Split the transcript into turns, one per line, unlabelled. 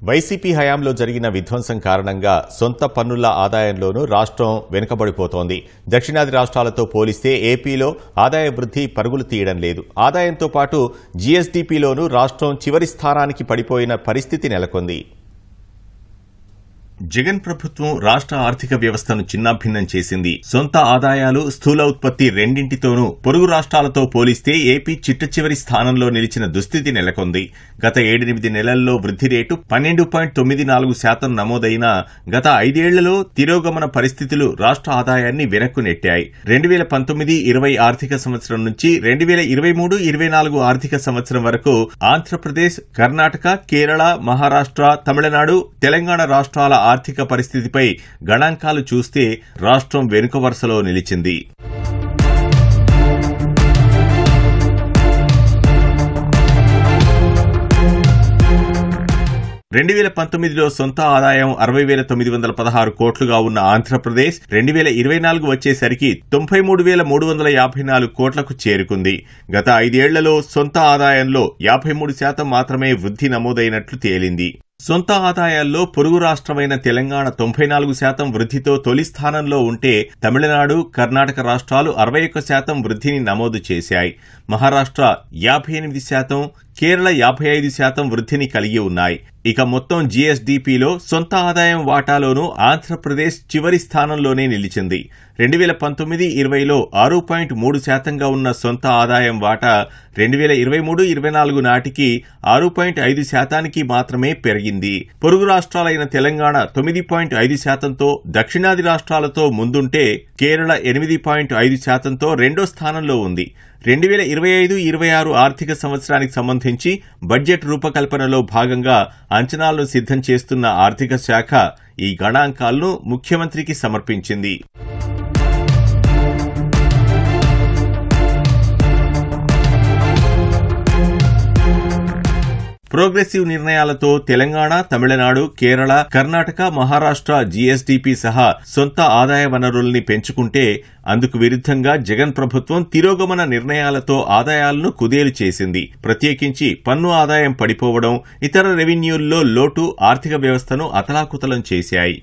YCP హయాంలో జరిగిన విధ్వంసం కారణంగా సొంత పన్నుల ఆదాయంలోనూ రాష్ట్రం వెనుకబడిపోతోంది. దక్షిణాది రాష్ట్రాలతో పోలిస్తే ఏపీలో ఆదాయ వృద్ధి పరుగులు తీయడం లేదు. ఆదాయంతో పాటు జీఎస్డీపీలోనూ రాష్ట్రం చివరి స్థానానికి పడిపోయిన పరిస్థితి నెలకొంది. జగన్ ప్రభుత్వం రాష్ట్ర ఆర్థిక వ్యవస్థను చిన్నాభిన్నం చేసింది. సొంత ఆదాయాలు, స్థూల ఉత్పత్తి రెండింటితోనూ పొరుగు రాష్ట్రాలతో పోలిస్తే ఏపీ చిట్టచివరి స్థానంలో నిలిచిన దుస్థితి నెలకొంది. గత 7-8 నెలల్లో వృద్ధి రేటు 12.94% నమోదైనా గత 5 ఏళ్లలో తిరోగమన పరిస్థితులు రాష్ట్ర ఆదాయాన్ని వెనక్కు నెట్టాయి. 2019-20 ఆర్థిక సంవత్సరం నుంచి 2023-24 ఆర్థిక సంవత్సరం వరకు ఆంధ్రప్రదేశ్, కర్ణాటక, కేరళ, మహారాష్ట్ర, తమిళనాడు, తెలంగాణ రాష్ట్రాల ఆర్థిక పరిస్థితిపై గణాంకాలు చూస్తే రాష్ట్రం వెనుక వరుసలో నిలిచింది. లో సొంత ఆదాయం 60,916 కోట్లుగా ఉన్న ఆంధ్రప్రదేశ్ 2024 వచ్చేసరికి 93,354 కోట్లకు చేరుకుంది. గత 5 ఏళ్లలో సొంత ఆదాయంలో 53% మాత్రమే వృద్ధి నమోదైనట్లు తేలింది. సొంత ఆదాయాల్లో పొరుగు రాష్ట్రమైన తెలంగాణ 94% వృద్ధితో తొలి స్థానంలో ఉంటే తమిళనాడు, కర్ణాటక రాష్ట్రాలు 61% వృద్ధిని నమోదు చేశాయి. మహారాష్ట్ర 58%, కేరళ 55% వృద్ధిని కలిగి ఉన్నాయి. ఇక మొత్తం జీఎస్డీపీలో సొంత ఆదాయం వాటాలోనూ ఆంధ్రప్రదేశ్ చివరి స్థానంలోనే నిలిచింది. 2019-20లో 6.3%గా ఉన్న సొంత ఆదాయం వాటా 2023-24 నాటికి 6.5%కి మాత్రమే పెరిగింది. పొరుగు రాష్ట్రాలైన తెలంగాణ 9.5%తో దక్షిణాది రాష్ట్రాలతో ముందుంటే కేరళ 8.5%తో రెండో స్థానంలో ఉంది. 2025-26 ఆర్థిక సంవత్సరానికి సంబంధించి బడ్జెట్ రూపకల్పనలో భాగంగా అంచనాలను సిద్ధం చేస్తున్న ఆర్థిక శాఖ ఈ గణాంకాలను ముఖ్యమంత్రికి సమర్పించింది. ప్రోగ్రెసివ్ నిర్ణయాలతో తెలంగాణ, తమిళనాడు, కేరళ, కర్ణాటక, మహారాష్ట్ర జీఎస్డీపీ సహా సొంత ఆదాయ వనరుల్ని పెంచుకుంటే అందుకు విరుద్ధంగా జగన్ ప్రభుత్వం తిరోగమన నిర్ణయాలతో ఆదాయాలను కుదేలు చేసింది. ప్రత్యేకించి పన్ను ఆదాయం పడిపోవడం, ఇతర రెవెన్యూల్లో లోటు ఆర్థిక వ్యవస్థను అతలాకుతలం చేశాయి.